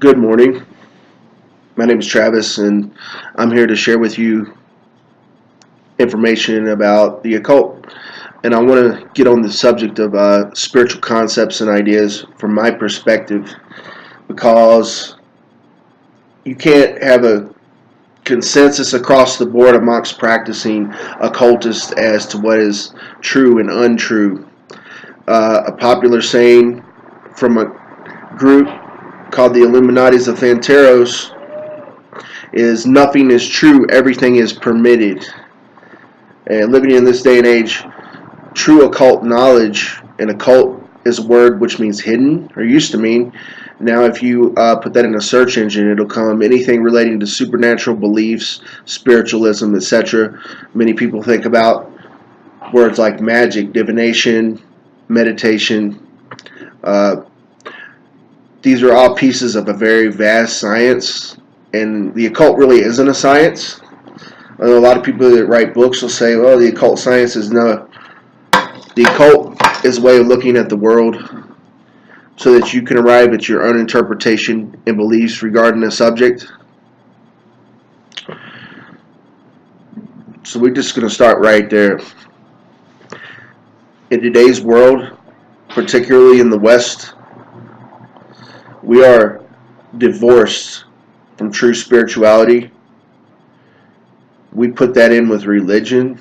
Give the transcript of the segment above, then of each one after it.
Good morning. My name is Travis, and I'm here to share with you information about the occult. And I want to get on the subject of spiritual concepts and ideas from my perspective, because you can't have a consensus across the board amongst practicing occultists as to what is true and untrue. A popular saying from a group called the Illuminatis of Fanteros is nothing is true, everything is permitted. And living in this day and age, true occult knowledge, and occult is a word which means hidden, or used to mean. Now if you put that in a search engine, it'll come anything relating to supernatural beliefs, spiritualism, etc. Many people think about words like magic, divination, meditation. These are all pieces of a very vast science, and the occult really isn't a science. I know a lot of people that write books will say, well, the occult science is no. The occult is a way of looking at the world so that you can arrive at your own interpretation and beliefs regarding a subject. So we're just going to start right there. In today's world, particularly in the West, we are divorced from true spirituality. We put that in with religion.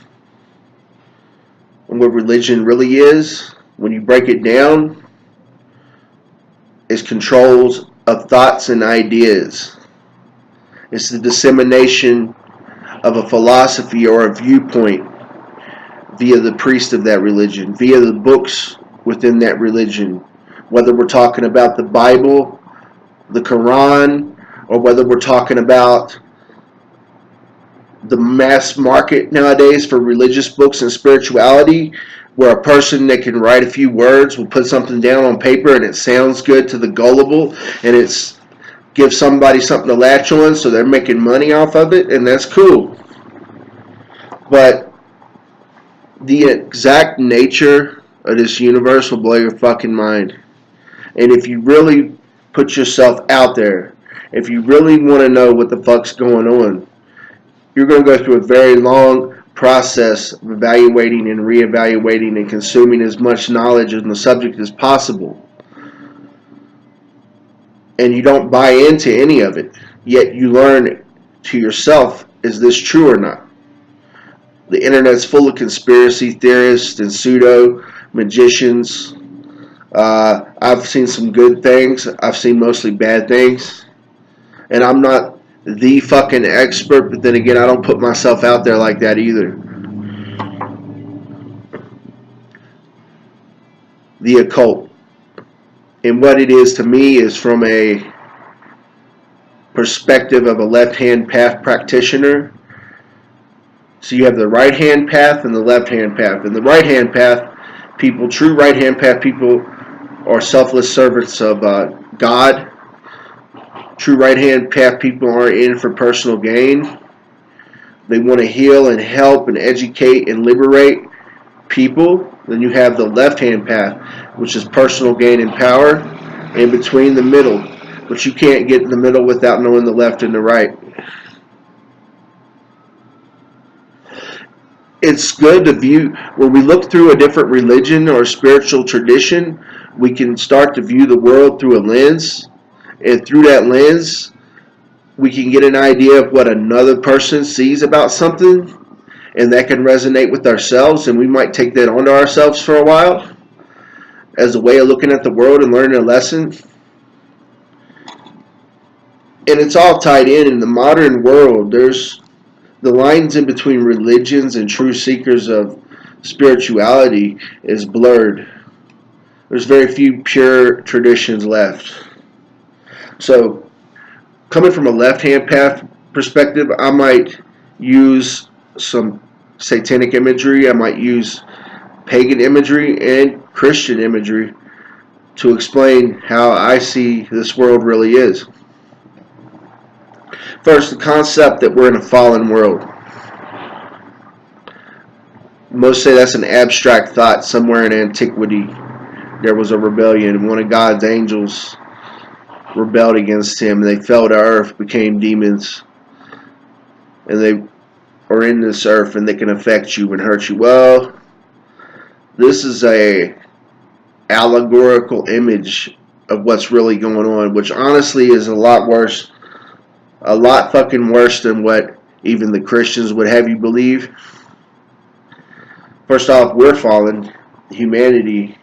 And what religion really is, when you break it down, is controls of thoughts and ideas. It's the dissemination of a philosophy or a viewpoint via the priest of that religion, via the books within that religion. Whether we're talking about the Bible, the Quran, or whether we're talking about the mass market nowadays for religious books and spirituality, where a person that can write a few words will put something down on paper and it sounds good to the gullible, and it's gives somebody something to latch on, so they're making money off of it, and that's cool. But the exact nature of this universe will blow your fucking mind. And if you really put yourself out there, if you really want to know what the fuck's going on, you're going to go through a very long process of evaluating and reevaluating and consuming as much knowledge on the subject as possible. And you don't buy into any of it, yet you learn to yourself, is this true or not? The internet's full of conspiracy theorists and pseudo magicians. I've seen some good things. I've seen mostly bad things. And I'm not the fucking expert, but then again, I don't put myself out there like that either. The occult, and what it is to me, is from a perspective of a left-hand path practitioner. So you have the right-hand path and the left-hand path. And the right-hand path people, true right-hand path people, are selfless servants of God. True right-hand path people aren't in for personal gain. They want to heal and help and educate and liberate people. Then you have the left-hand path, which is personal gain and power, in between the middle. But you can't get in the middle without knowing the left and the right. It's good to view, when we look through a different religion or spiritual tradition, we can start to view the world through a lens. And through that lens, we can get an idea of what another person sees about something, and that can resonate with ourselves, and we might take that onto ourselves for a while as a way of looking at the world and learning a lesson. And it's all tied in the modern world. There's the lines in between religions and true seekers of spirituality is blurred. There's very few pure traditions left. So, coming from a left-hand path perspective, I might use some satanic imagery, I might use pagan imagery and Christian imagery to explain how I see this world really is. First, the concept that we're in a fallen world. Most say that's an abstract thought. Somewhere in antiquity, there was a rebellion, and one of God's angels rebelled against him, and they fell to earth, became demons, and they are in this earth, and they can affect you and hurt you. Well, this is a allegorical image of what's really going on, which honestly is a lot worse, a lot fucking worse than what even the Christians would have you believe. First off, we're fallen. Humanity,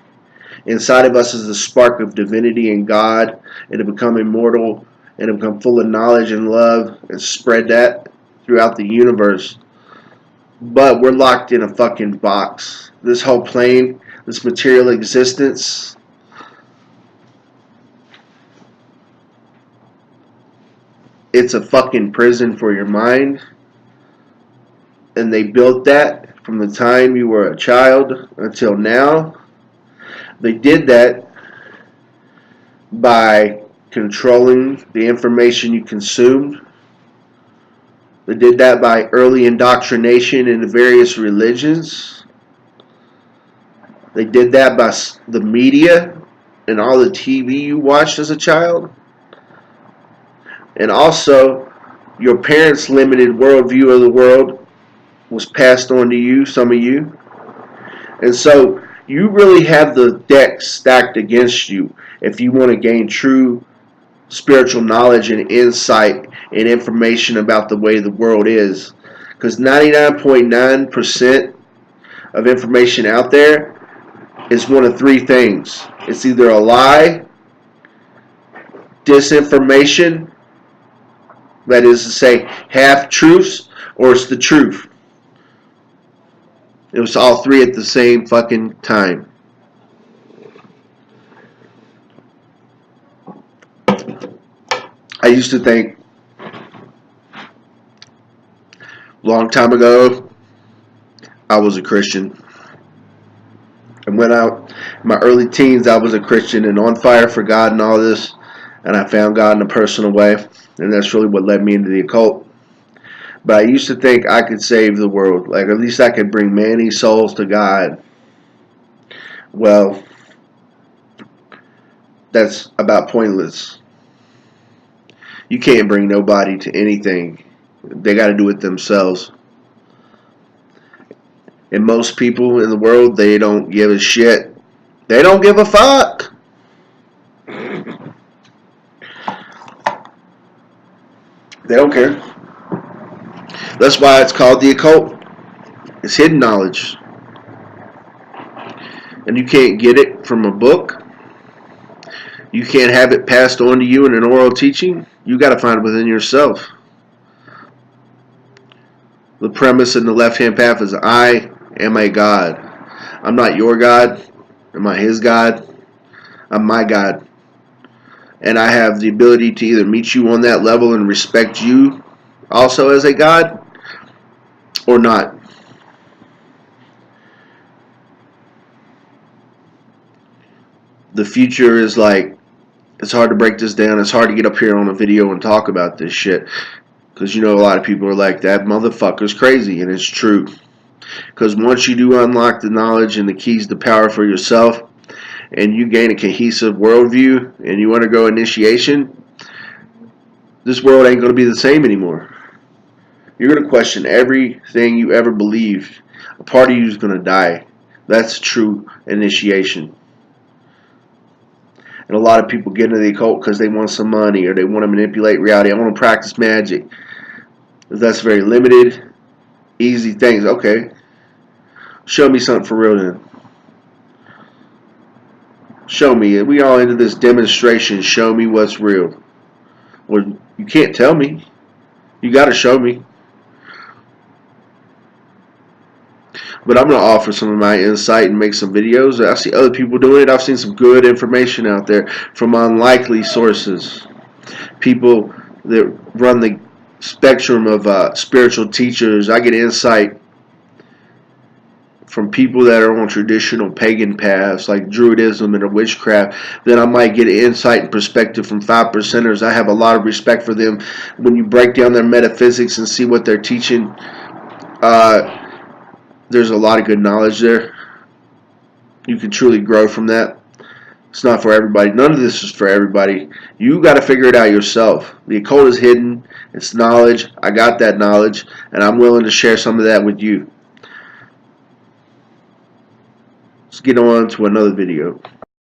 inside of us is the spark of divinity and God, and to become immortal and to become full of knowledge and love and spread that throughout the universe. But we're locked in a fucking box. This whole plane, this material existence, it's a fucking prison for your mind. And they built that from the time you were a child until now. They did that by controlling the information you consumed. They did that by early indoctrination into various religions. They did that by the media and all the TV you watched as a child. And also, your parents' limited worldview of the world was passed on to you, some of you. And so, you really have the deck stacked against you if you want to gain true spiritual knowledge and insight and information about the way the world is. Because 99.9% of information out there is one of three things. It's either a lie, disinformation, that is to say, half-truths, or it's the truth. It was all three at the same fucking time. I used to think, long time ago, I was a Christian. And when in my early teens, I was a Christian and on fire for God and all this. And I found God in a personal way. And that's really what led me into the occult. But I used to think I could save the world. Like, at least I could bring many souls to God. Well, that's about pointless. You can't bring nobody to anything. They got to do it themselves. And most people in the world, they don't give a shit. They don't give a fuck. They don't care. That's why it's called the occult. It's hidden knowledge. And you can't get it from a book. You can't have it passed on to you in an oral teaching. You got to find it within yourself. The premise in the left-hand path is I am a God. I'm not your God. I'm not his God. I'm my God. And I have the ability to either meet you on that level and respect you also as a God or not. The future is like, it's hard to break this down. It's hard to get up here on a video and talk about this shit. Because you know a lot of people are like, that motherfucker's crazy. And it's true. Because once you do unlock the knowledge and the keys to power for yourself, and you gain a cohesive worldview, and you undergo initiation, this world ain't going to be the same anymore. You're going to question everything you ever believed. A part of you is going to die. That's true initiation. And a lot of people get into the occult because they want some money or they want to manipulate reality. I want to practice magic. That's very limited, easy things. Okay. Show me something for real then. Show me. We all into this demonstration. Show me what's real. Well, you can't tell me. You got to show me. But I'm going to offer some of my insight and make some videos. I see other people doing it. I've seen some good information out there from unlikely sources. People that run the spectrum of spiritual teachers. I get insight from people that are on traditional pagan paths like Druidism and witchcraft. Then I might get insight and perspective from 5%ers. I have a lot of respect for them. When you break down their metaphysics and see what they're teaching, there's a lot of good knowledge there. You can truly grow from that. It's not for everybody. None of this is for everybody. You got to figure it out yourself. The occult is hidden. It's knowledge. I got that knowledge, and I'm willing to share some of that with you. Let's get on to another video.